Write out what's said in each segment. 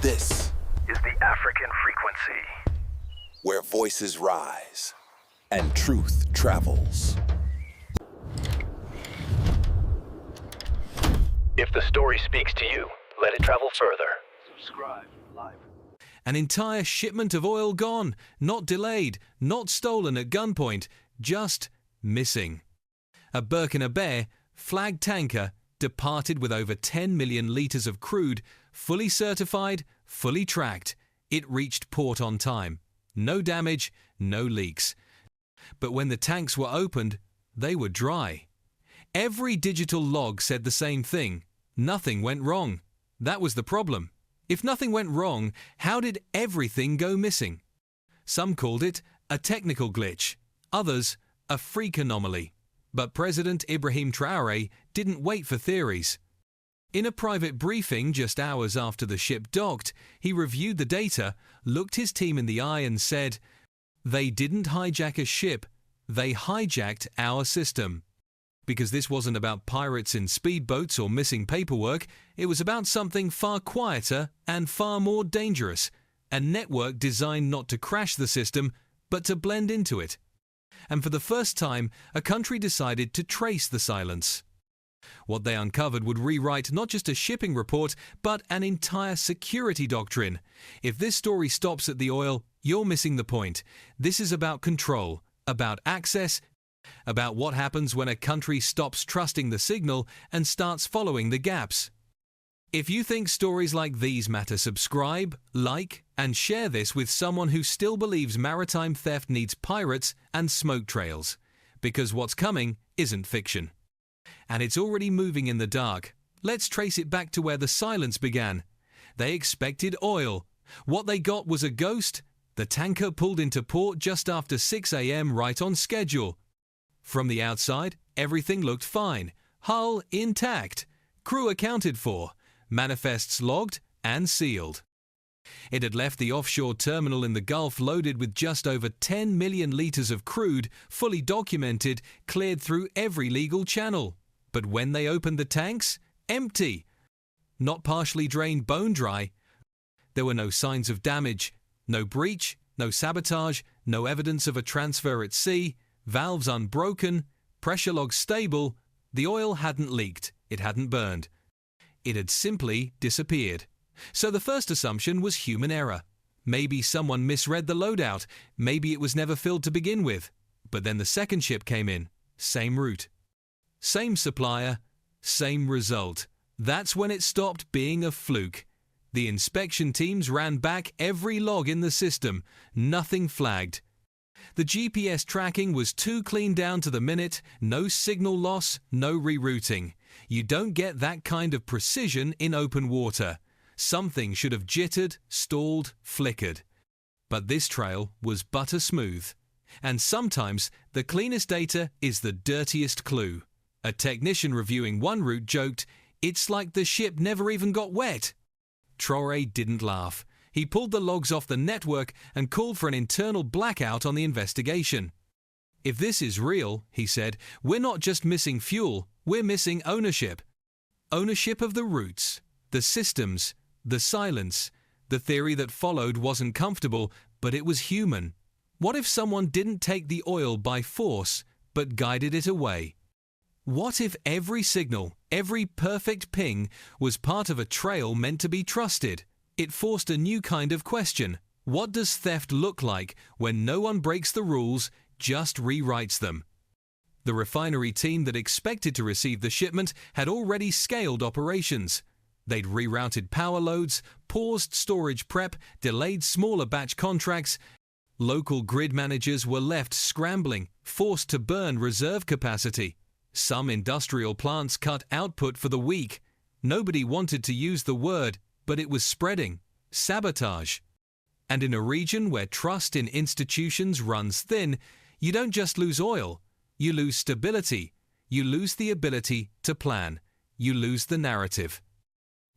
This is the African frequency, where voices rise and truth travels. If the story speaks to you, let it travel further. Subscribe live. An entire shipment of oil gone, not delayed, not stolen at gunpoint, just missing. A Burkina Faso flagged tanker departed with over 10 million litres of crude, fully certified, fully tracked. It reached port on time. No damage, no leaks. But when the tanks were opened, they were dry. Every digital log said the same thing. Nothing went wrong. That was the problem. If nothing went wrong, how did everything go missing? Some called it a technical glitch, others a freak anomaly. But President Ibrahim Traoré didn't wait for theories. In a private briefing just hours after the ship docked, he reviewed the data, looked his team in the eye and said, "They didn't hijack a ship, they hijacked our system." Because this wasn't about pirates in speedboats or missing paperwork, it was about something far quieter and far more dangerous, a network designed not to crash the system, but to blend into it. And for the first time, a country decided to trace the silence. What they uncovered would rewrite not just a shipping report, but an entire security doctrine. If this story stops at the oil, you're missing the point. This is about control, about access, about what happens when a country stops trusting the signal and starts following the gaps. If you think stories like these matter, subscribe, like, and share this with someone who still believes maritime theft needs pirates and smoke trails. Because what's coming isn't fiction. And it's already moving in the dark. Let's trace it back to where the silence began. They expected oil. What they got was a ghost. The tanker pulled into port just after 6 a.m. right on schedule. From the outside, everything looked fine. Hull intact. Crew accounted for. Manifests logged and sealed. It had left the offshore terminal in the Gulf loaded with just over 10 million litres of crude, fully documented, cleared through every legal channel. But when they opened the tanks, empty. Not partially drained, bone dry. There were no signs of damage, no breach, no sabotage, no evidence of a transfer at sea, valves unbroken, pressure logs stable. The oil hadn't leaked, it hadn't burned. It had simply disappeared. So the first assumption was human error. Maybe someone misread the loadout. Maybe it was never filled to begin with. But then the second ship came in. Same route. Same supplier. Same result. That's when it stopped being a fluke. The inspection teams ran back every log in the system. Nothing flagged. The GPS tracking was too clean down to the minute. No signal loss, no rerouting. You don't get that kind of precision in open water. Something should have jittered, stalled, flickered. But this trail was butter smooth. And sometimes the cleanest data is the dirtiest clue. A technician reviewing one route joked, "It's like the ship never even got wet." Traoré didn't laugh. He pulled the logs off the network and called for an internal blackout on the investigation. "If this is real," he said, "we're not just missing fuel, we're missing ownership. Ownership of the routes, the systems, the silence. The theory that followed wasn't comfortable, but it was human. What if someone didn't take the oil by force, but guided it away? What if every signal, every perfect ping, was part of a trail meant to be trusted? It forced a new kind of question. What does theft look like when no one breaks the rules, just rewrites them? The refinery team that expected to receive the shipment had already scaled operations. They'd rerouted power loads, paused storage prep, delayed smaller batch contracts. Local grid managers were left scrambling, forced to burn reserve capacity. Some industrial plants cut output for the week. Nobody wanted to use the word, but it was spreading. Sabotage. And in a region where trust in institutions runs thin, you don't just lose oil, you lose stability, you lose the ability to plan, you lose the narrative.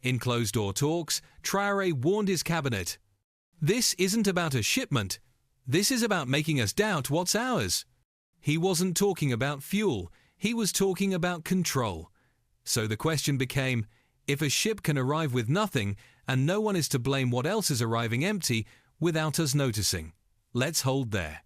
In closed-door talks, Traoré warned his cabinet, "This isn't about a shipment. This is about making us doubt what's ours." He wasn't talking about fuel. He was talking about control. So the question became, if a ship can arrive with nothing and no one is to blame what else is arriving empty without us noticing. Let's hold there.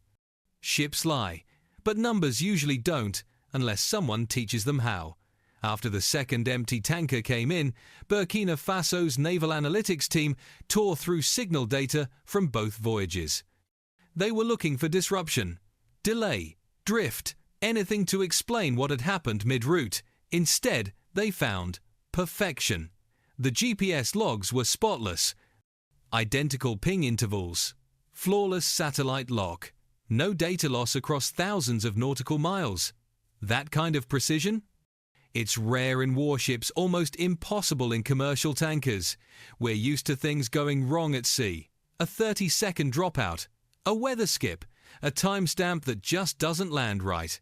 Ships lie, but numbers usually don't unless someone teaches them how. After the second empty tanker came in, Burkina Faso's naval analytics team tore through signal data from both voyages. They were looking for disruption, delay, drift, anything to explain what had happened mid-route. Instead, they found perfection. The GPS logs were spotless. Identical ping intervals. Flawless satellite lock. No data loss across thousands of nautical miles. That kind of precision? It's rare in warships, almost impossible in commercial tankers. We're used to things going wrong at sea. A 30-second dropout. A weather skip. A timestamp that just doesn't land right.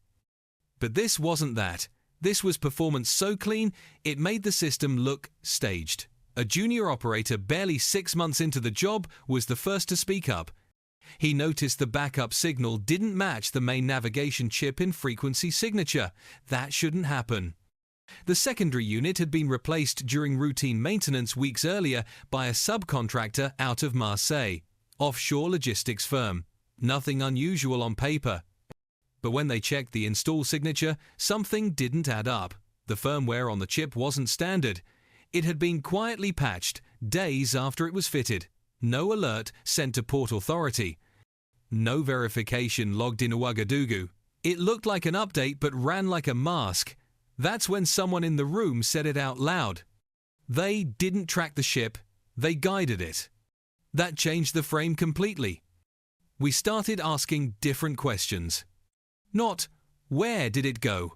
But this wasn't that. This was performance so clean, it made the system look staged. A junior operator barely 6 months into the job was the first to speak up. He noticed the backup signal didn't match the main navigation chip in frequency signature. That shouldn't happen. The secondary unit had been replaced during routine maintenance weeks earlier by a subcontractor out of Marseille, offshore logistics firm. Nothing unusual on paper. But when they checked the install signature, something didn't add up. The firmware on the chip wasn't standard. It had been quietly patched days after it was fitted. No alert sent to Port Authority. No verification logged in Ouagadougou. It looked like an update but ran like a mask. That's when someone in the room said it out loud. They didn't track the ship, they guided it. That changed the frame completely. We started asking different questions. Not, where did it go?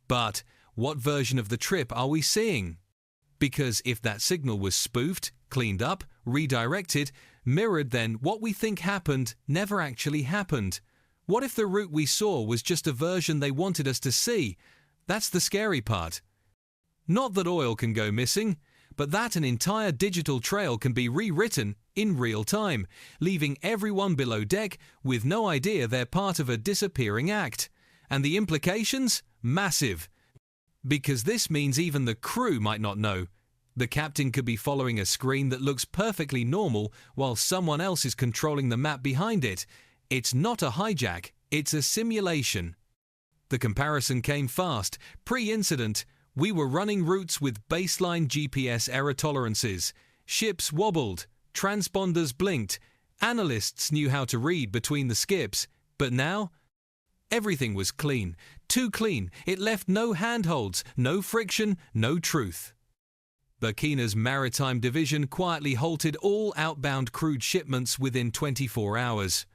But, what version of the trip are we seeing? Because if that signal was spoofed, cleaned up, redirected, mirrored, then what we think happened never actually happened. What if the route we saw was just a version they wanted us to see? That's the scary part. Not that oil can go missing, but that an entire digital trail can be rewritten in real time, leaving everyone below deck with no idea they're part of a disappearing act. And the implications? Massive. Because this means even the crew might not know. The captain could be following a screen that looks perfectly normal while someone else is controlling the map behind it. It's not a hijack, it's a simulation. The comparison came fast. Pre-incident, we were running routes with baseline GPS error tolerances. Ships wobbled, transponders blinked, analysts knew how to read between the skips. But now, everything was clean. Too clean. It left no handholds, no friction, no truth. Burkina's Maritime division quietly halted all outbound crude shipments within 24 hours.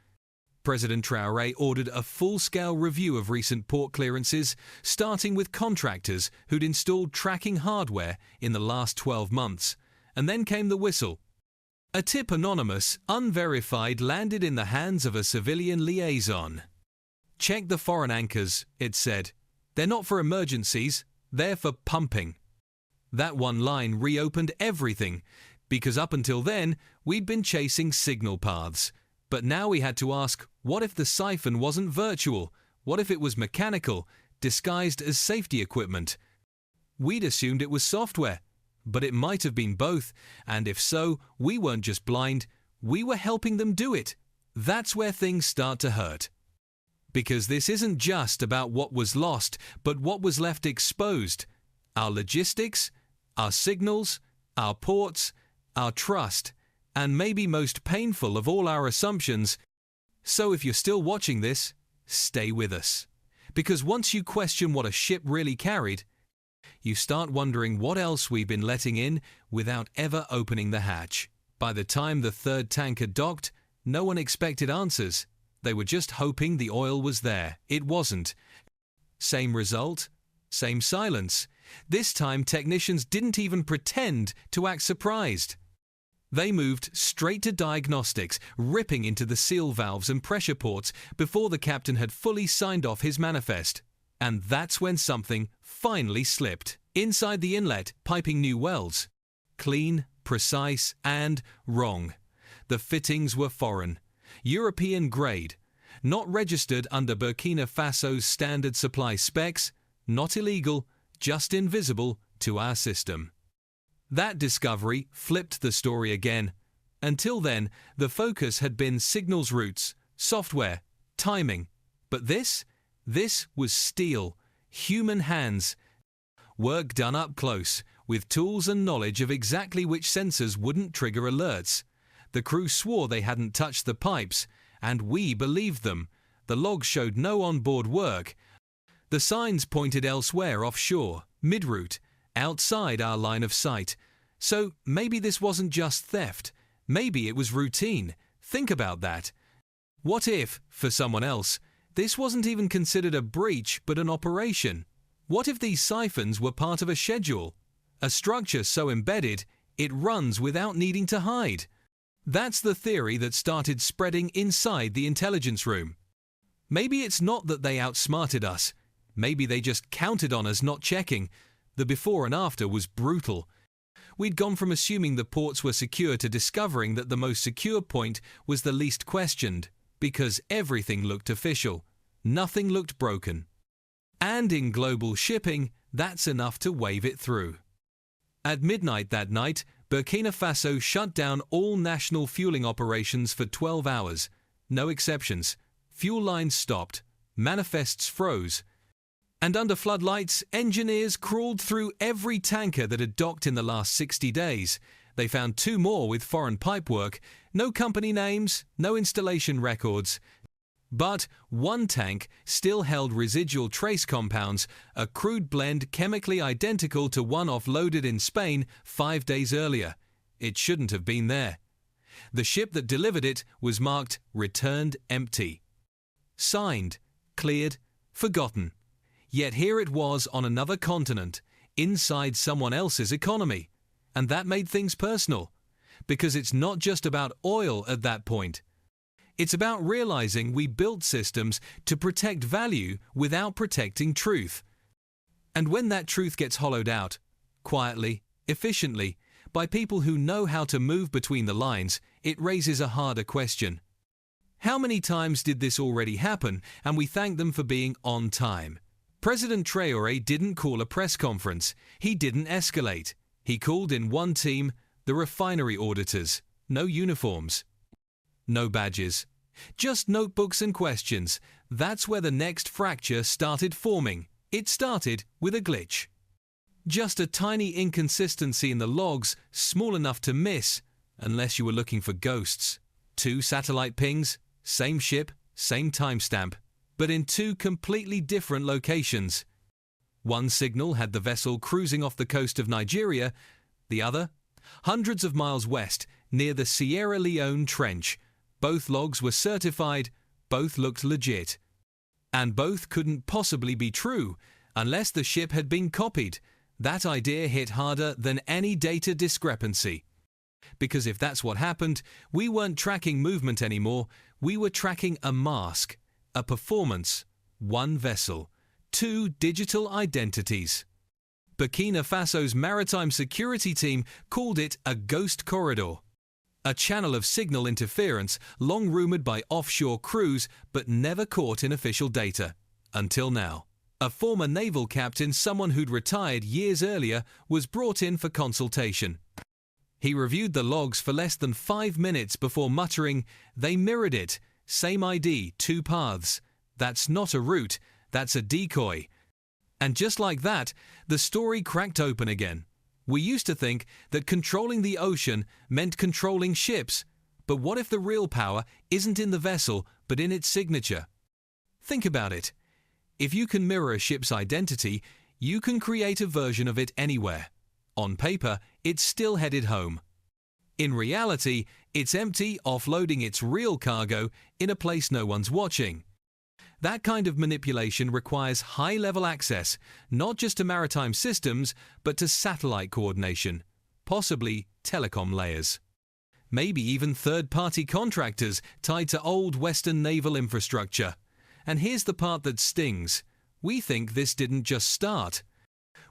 President Traoré ordered a full-scale review of recent port clearances, starting with contractors who'd installed tracking hardware in the last 12 months. And then came the whistle. A tip anonymous, unverified, landed in the hands of a civilian liaison. Check the foreign anchors, it said. They're not for emergencies, they're for pumping. That one line reopened everything, because up until then, we'd been chasing signal paths. But now we had to ask, what if the siphon wasn't virtual? What if it was mechanical, disguised as safety equipment? We'd assumed it was software, but it might have been both, and if so, we weren't just blind, we were helping them do it. That's where things start to hurt. Because this isn't just about what was lost, but what was left exposed. Our logistics, our signals, our ports, our trust, and maybe most painful of all our assumptions. So if you're still watching this, stay with us. Because once you question what a ship really carried, you start wondering what else we've been letting in without ever opening the hatch. By the time the third tanker docked, no one expected answers. They were just hoping the oil was there. It wasn't. Same result, same silence. This time technicians didn't even pretend to act surprised. They moved straight to diagnostics, ripping into the seal valves and pressure ports before the captain had fully signed off his manifest. And that's when something finally slipped. Inside the inlet, piping new wells. Clean, precise, and wrong. The fittings were foreign. European grade. Not registered under Burkina Faso's standard supply specs. Not illegal, just invisible to our system. That discovery flipped the story again. Until then, the focus had been signals routes, software, timing. But this was steel, human hands, work done up close, with tools and knowledge of exactly which sensors wouldn't trigger alerts. The crew swore they hadn't touched the pipes, and we believed them. The logs showed no on-board work. The signs pointed elsewhere offshore, mid-route, outside our line of sight. So maybe this wasn't just theft. Maybe it was routine. Think about that. What if, for someone else, this wasn't even considered a breach but an operation? What if these siphons were part of a schedule? A structure so embedded, it runs without needing to hide. That's the theory that started spreading inside the intelligence room. Maybe it's not that they outsmarted us. Maybe they just counted on us not checking. The before and after was brutal. We'd gone from assuming the ports were secure to discovering that the most secure point was the least questioned, because everything looked official. Nothing looked broken. And in global shipping, that's enough to wave it through. At midnight that night, Burkina Faso shut down all national fueling operations for 12 hours. No exceptions. Fuel lines stopped. Manifests froze. And under floodlights, engineers crawled through every tanker that had docked in the last 60 days. They found 2 more with foreign pipework. No company names, no installation records. But one tank still held residual trace compounds, a crude blend chemically identical to one offloaded in Spain 5 days earlier. It shouldn't have been there. The ship that delivered it was marked "Returned Empty." Signed, cleared, forgotten. Yet here it was on another continent, inside someone else's economy. And that made things personal. Because it's not just about oil at that point. It's about realizing we built systems to protect value without protecting truth. And when that truth gets hollowed out, quietly, efficiently, by people who know how to move between the lines, it raises a harder question. How many times did this already happen, and we thank them for being on time? President Traoré didn't call a press conference. He didn't escalate. He called in one team, the refinery auditors. No uniforms. No badges. Just notebooks and questions. That's where the next fracture started forming. It started with a glitch. Just a tiny inconsistency in the logs, small enough to miss, unless you were looking for ghosts. 2 satellite pings, same ship, same timestamp, but in 2 completely different locations. One signal had the vessel cruising off the coast of Nigeria, the other, hundreds of miles west, near the Sierra Leone Trench. Both logs were certified, both looked legit. And both couldn't possibly be true, unless the ship had been copied. That idea hit harder than any data discrepancy. Because if that's what happened, we weren't tracking movement anymore, we were tracking a mask, a performance, one vessel, 2 digital identities. Burkina Faso's maritime security team called it a ghost corridor. A channel of signal interference long rumored by offshore crews but never caught in official data. Until now. A former naval captain, someone who'd retired years earlier, was brought in for consultation. He reviewed the logs for less than 5 minutes before muttering, "They mirrored it. Same ID, 2 paths. That's not a route, that's a decoy." And just like that, the story cracked open again. We used to think that controlling the ocean meant controlling ships. But what if the real power isn't in the vessel, but in its signature? Think about it. If you can mirror a ship's identity, you can create a version of it anywhere. On paper, it's still headed home. In reality, it's empty, offloading its real cargo in a place no one's watching. That kind of manipulation requires high-level access, not just to maritime systems, but to satellite coordination, possibly telecom layers. Maybe even third-party contractors tied to old Western naval infrastructure. And here's the part that stings. We think this didn't just start.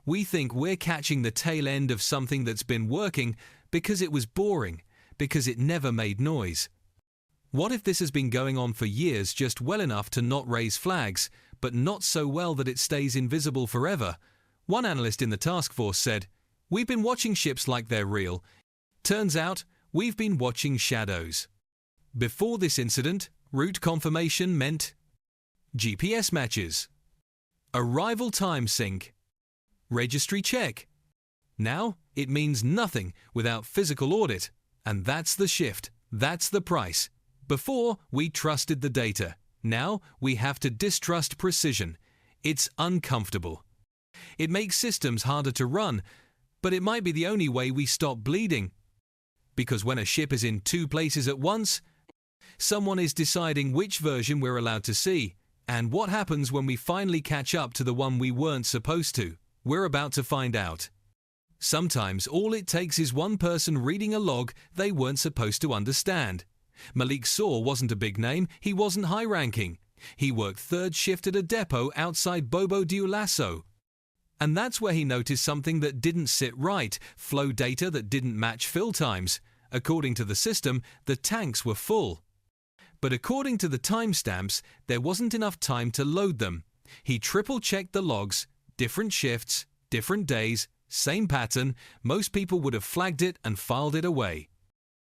We think we're catching the tail end of something that's been working because it was boring, because it never made noise. What if this has been going on for years, just well enough to not raise flags, but not so well that it stays invisible forever? One analyst in the task force said, We've been watching ships like they're real. Turns out, we've been watching shadows. Before this incident, route confirmation meant GPS matches, arrival time sync, registry check. Now, it means nothing without physical audit. And that's the shift. That's the price. Before, we trusted the data. Now, we have to distrust precision. It's uncomfortable. It makes systems harder to run, but it might be the only way we stop bleeding. Because when a ship is in two places at once, someone is deciding which version we're allowed to see. And what happens when we finally catch up to the one we weren't supposed to? We're about to find out. Sometimes all it takes is one person reading a log they weren't supposed to understand. Malik Saw wasn't a big name, he wasn't high-ranking. He worked third shift at a depot outside Bobo Dioulasso. And that's where he noticed something that didn't sit right, flow data that didn't match fill times. According to the system, the tanks were full. But according to the timestamps, there wasn't enough time to load them. He triple-checked the logs, different shifts, different days, same pattern. Most people would have flagged it and filed it away.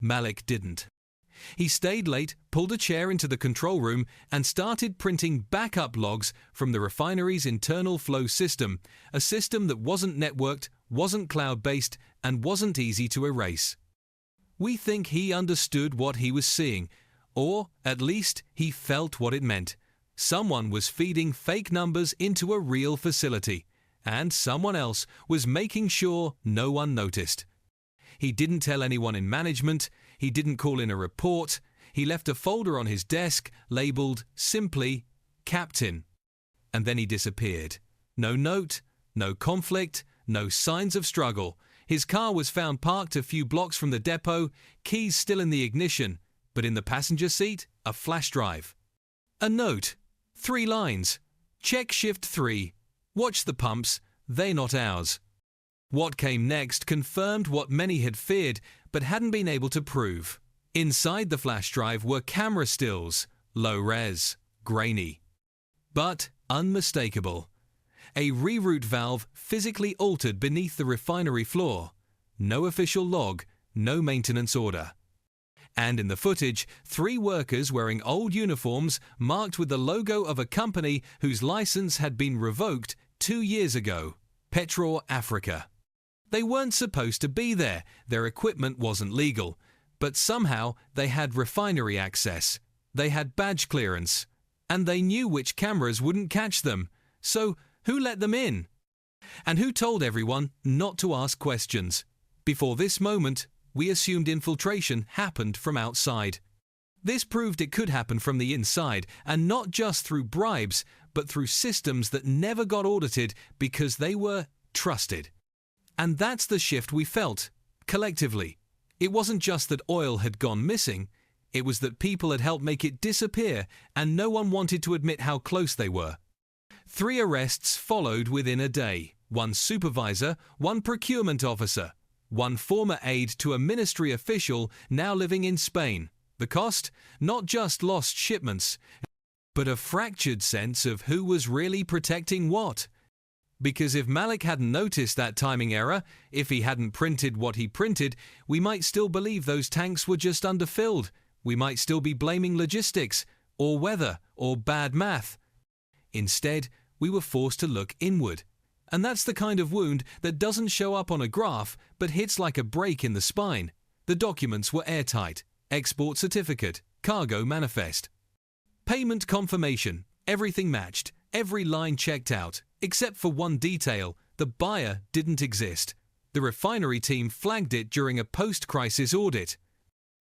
Malik didn't. He stayed late, pulled a chair into the control room, and started printing backup logs from the refinery's internal flow system, a system that wasn't networked, wasn't cloud-based, and wasn't easy to erase. We think he understood what he was seeing, or at least he felt what it meant. Someone was feeding fake numbers into a real facility, and someone else was making sure no one noticed. He didn't tell anyone in management, he didn't call in a report, he left a folder on his desk labeled simply Captain. And then he disappeared. No note, no conflict, no signs of struggle. His car was found parked a few blocks from the depot, keys still in the ignition, but in the passenger seat, a flash drive. A note, 3 lines. Check shift 3. Watch the pumps, they're not ours. What came next confirmed what many had feared but hadn't been able to prove. Inside the flash drive were camera stills, low res, grainy, but unmistakable. A reroute valve physically altered beneath the refinery floor. No official log, no maintenance order. And in the footage, 3 workers wearing old uniforms marked with the logo of a company whose license had been revoked 2 years ago, Petrol Africa. They weren't supposed to be there, their equipment wasn't legal, but somehow they had refinery access, they had badge clearance, and they knew which cameras wouldn't catch them. So who let them in? And who told everyone not to ask questions? Before this moment, we assumed infiltration happened from outside. This proved it could happen from the inside, and not just through bribes, but through systems that never got audited because they were trusted. And that's the shift we felt, collectively. It wasn't just that oil had gone missing, it was that people had helped make it disappear and no one wanted to admit how close they were. 3 arrests followed within a day. 1 supervisor, 1 procurement officer, 1 former aide to a ministry official now living in Spain. The cost? Not just lost shipments, but a fractured sense of who was really protecting what. Because if Malik hadn't noticed that timing error, if he hadn't printed what he printed, we might still believe those tanks were just underfilled. We might still be blaming logistics, or weather, or bad math. Instead, we were forced to look inward. And that's the kind of wound that doesn't show up on a graph, but hits like a break in the spine. The documents were airtight. Export certificate, cargo manifest. Payment confirmation, everything matched, every line checked out, except for one detail, the buyer didn't exist. The refinery team flagged it during a post-crisis audit.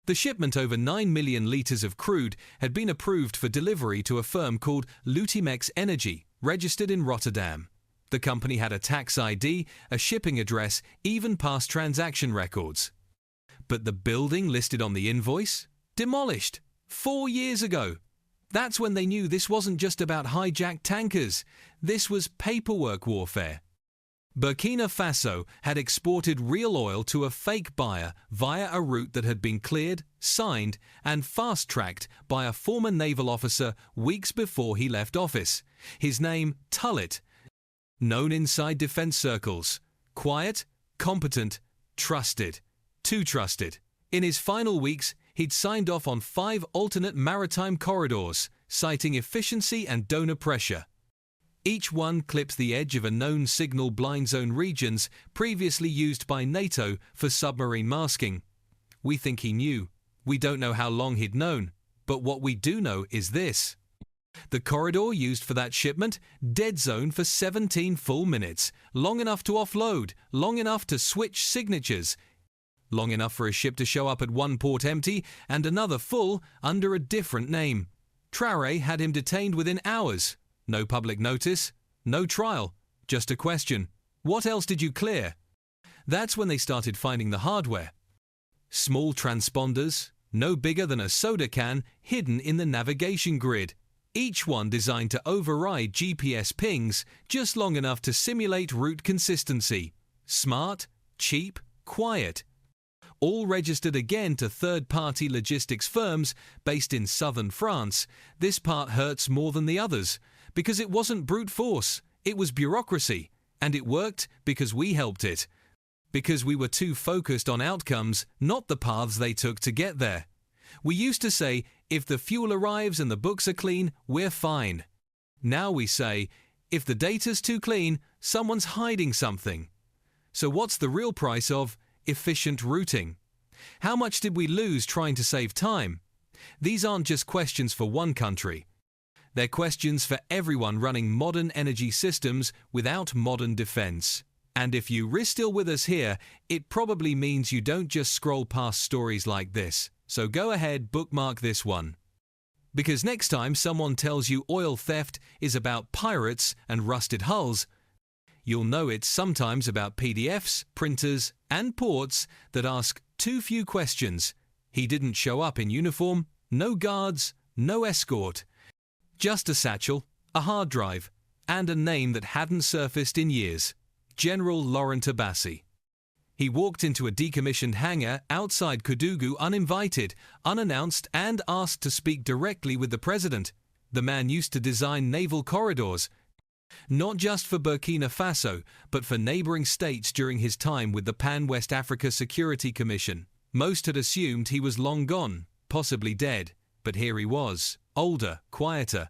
The shipment over 9 million litres of crude had been approved for delivery to a firm called Lutimex Energy, registered in Rotterdam. The company had a tax ID, a shipping address, even past transaction records. But the building listed on the invoice? Demolished. 4 years ago. That's when they knew this wasn't just about hijacked tankers. This was paperwork warfare. Burkina Faso had exported real oil to a fake buyer via a route that had been cleared, signed, and fast-tracked by a former naval officer weeks before he left office. His name, Tullet, known inside defense circles. Quiet, competent, trusted. Too trusted. In his final weeks, he'd signed off on 5 alternate maritime corridors, citing efficiency and donor pressure. Each one clips the edge of a known signal blind zone regions previously used by NATO for submarine masking. We think he knew. We don't know how long he'd known. But what we do know is this. The corridor used for that shipment, dead zone for 17 full minutes, long enough to offload, long enough to switch signatures, long enough for a ship to show up at one port empty and another full under a different name. Traoré had him detained within hours. No public notice, no trial, just a question. What else did you clear? That's when they started finding the hardware. Small transponders, no bigger than a soda can, hidden in the navigation grid. Each one designed to override GPS pings just long enough to simulate route consistency. Smart, cheap, quiet. All registered again to third-party logistics firms based in southern France. This part hurts more than the others, because it wasn't brute force, it was bureaucracy, and it worked because we helped it. Because we were too focused on outcomes, not the paths they took to get there. We used to say, if the fuel arrives and the books are clean, we're fine. Now we say, if the data's too clean, someone's hiding something. So what's the real price of efficient routing? How much did we lose trying to save time? These aren't just questions for one country. They're questions for everyone running modern energy systems without modern defense. And if you're still with us here, it probably means you don't just scroll past stories like this. So go ahead, bookmark this one. Because next time someone tells you oil theft is about pirates and rusted hulls, you'll know it's sometimes about PDFs, printers, and ports that ask too few questions. He didn't show up in uniform, no guards, no escort. Just a satchel, a hard drive, and a name that hadn't surfaced in years. General Laurent Abbassi. He walked into a decommissioned hangar outside Koudougou uninvited, unannounced, and asked to speak directly with the president. The man used to design naval corridors, not just for Burkina Faso, but for neighboring states during his time with the Pan-West Africa Security Commission. Most had assumed he was long gone, possibly dead, but here he was, older, quieter,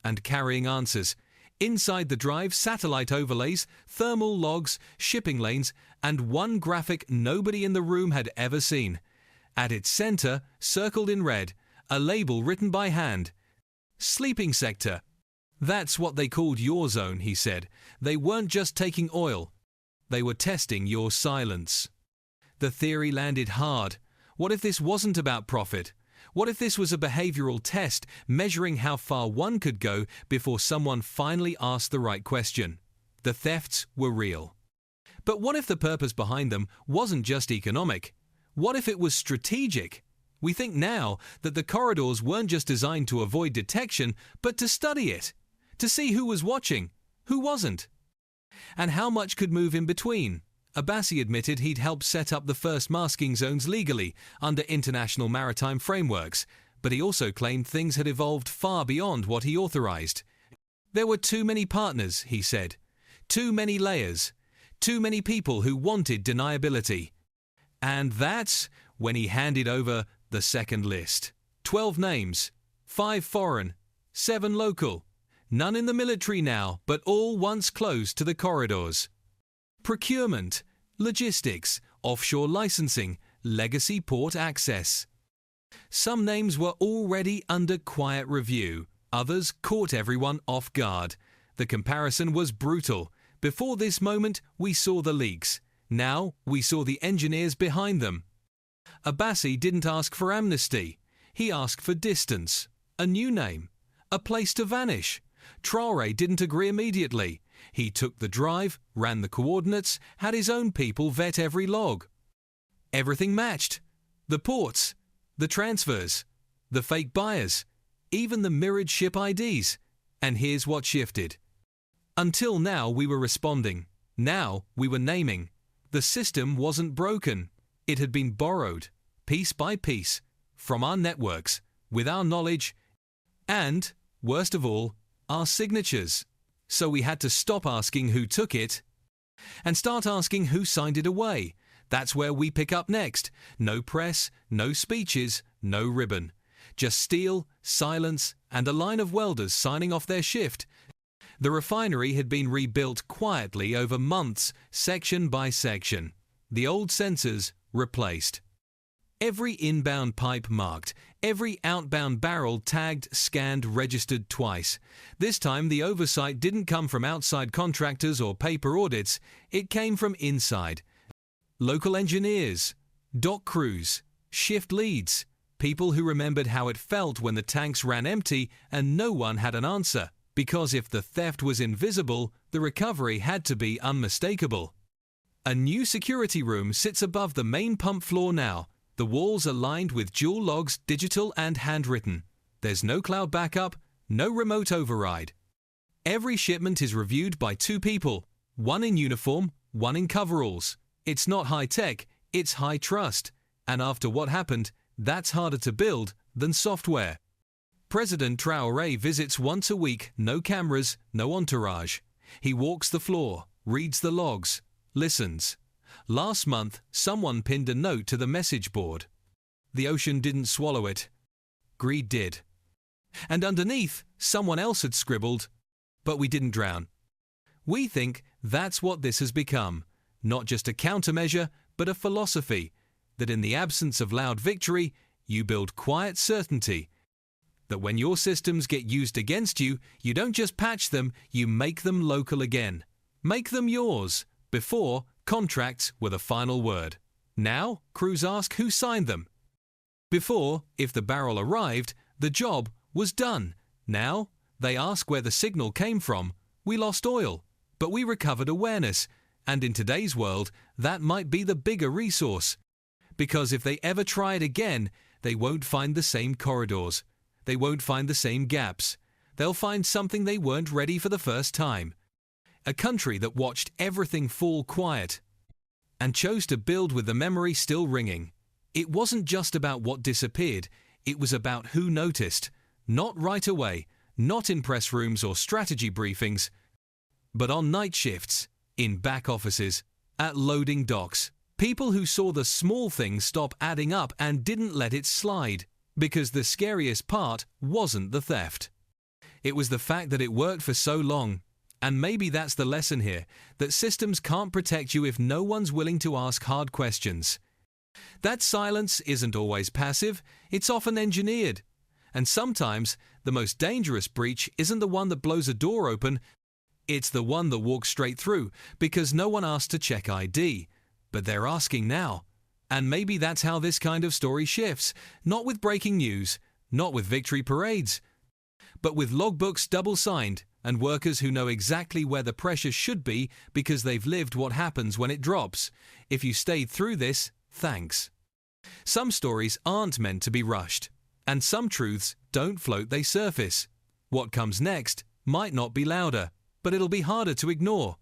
and carrying answers. Inside the drive, satellite overlays, thermal logs, shipping lanes, and one graphic nobody in the room had ever seen. At its center, circled in red, a label written by hand. Sleeping sector. That's what they called your zone, he said. They weren't just taking oil. They were testing your silence. The theory landed hard. What if this wasn't about profit? What if this was a behavioral test measuring how far one could go before someone finally asked the right question? The thefts were real. But what if the purpose behind them wasn't just economic? What if it was strategic? We think now that the corridors weren't just designed to avoid detection, but to study it, to see who was watching, who wasn't, and how much could move in between. Abbassi admitted he'd helped set up the first masking zones legally under international maritime frameworks, but he also claimed things had evolved far beyond what he authorized. There were too many partners, he said, too many layers, too many people who wanted deniability. And that's when he handed over the second list. 12 names, 5 foreign, 7 local, none in the military now, but all once close to the corridors. Procurement, logistics, offshore licensing, legacy port access. Some names were already under quiet review, others caught everyone off guard. The comparison was brutal. Before this moment, we saw the leaks. Now, we saw the engineers behind them. Abbassi didn't ask for amnesty. He asked for distance, a new name, a place to vanish. Traoré didn't agree immediately. He took the drive, ran the coordinates, had his own people vet every log. Everything matched. The ports, the transfers, the fake buyers, even the mirrored ship IDs. And here's what shifted. Until now, we were responding. Now, we were naming. The system wasn't broken. It had been borrowed, piece by piece, from our networks, with our knowledge, and, worst of all, our signatures. So we had to stop asking who took it And start asking who signed it away. That's where we pick up next. No press, no speeches, no ribbon. Just steel, silence, and a line of welders signing off their shift. The refinery had been rebuilt quietly over months, section by section. The old sensors replaced. Every inbound pipe marked, every outbound barrel tagged, scanned, registered twice. This time the oversight didn't come from outside contractors or paper audits, it came from inside. Local engineers, dock crews, shift leads, people who remembered how it felt when the tanks ran empty and no one had an answer, because if the theft was invisible, the recovery had to be unmistakable. A new security room sits above the main pump floor now. The walls are lined with dual logs, digital and handwritten. There's no cloud backup, no remote override. Every shipment is reviewed by two people, one in uniform, one in coveralls. It's not high-tech, it's high-trust. And after what happened, that's harder to build than software. President Traoré visits once a week, no cameras, no entourage. He walks the floor, reads the logs, listens. Last month, someone pinned a note to the message board. The ocean didn't swallow it. Greed did. And underneath, someone else had scribbled, but we didn't drown. We think that's what this has become. Not just a countermeasure, but a philosophy, that in the absence of loud victory, you build quiet certainty. That when your systems get used against you, you don't just patch them, you make them local again. Make them yours. Before, contracts were the final word. Now, crews ask who signed them. Before, if the barrel arrived, the job was done. Now, they ask where the signal came from. We lost oil, but we recovered awareness. And in today's world, that might be the bigger resource. Because if they ever try it again, they won't find the same corridors. They won't find the same gaps. They'll find something they weren't ready for the first time. A country that watched everything fall quiet and chose to build with the memory still ringing. It wasn't just about what disappeared, it was about who noticed. Not right away, not in press rooms or strategy briefings, but on night shifts, in back offices, at loading docks. People who saw the small things stop adding up and didn't let it slide, because the scariest part wasn't the theft. It was the fact that it worked for so long. And maybe that's the lesson here, that systems can't protect you if no one's willing to ask hard questions. That silence isn't always passive, it's often engineered. And sometimes, the most dangerous breach isn't the one that blows a door open, it's the one that walks straight through, because no one asked to check ID. But they're asking now. And maybe that's how this kind of story shifts, not with breaking news, not with victory parades, but with logbooks double-signed, and workers who know exactly where the pressure should be because they've lived what happens when it drops. If you stayed through this, thanks. Some stories aren't meant to be rushed, and some truths don't float, they surface. What comes next might not be louder, but it'll be harder to ignore.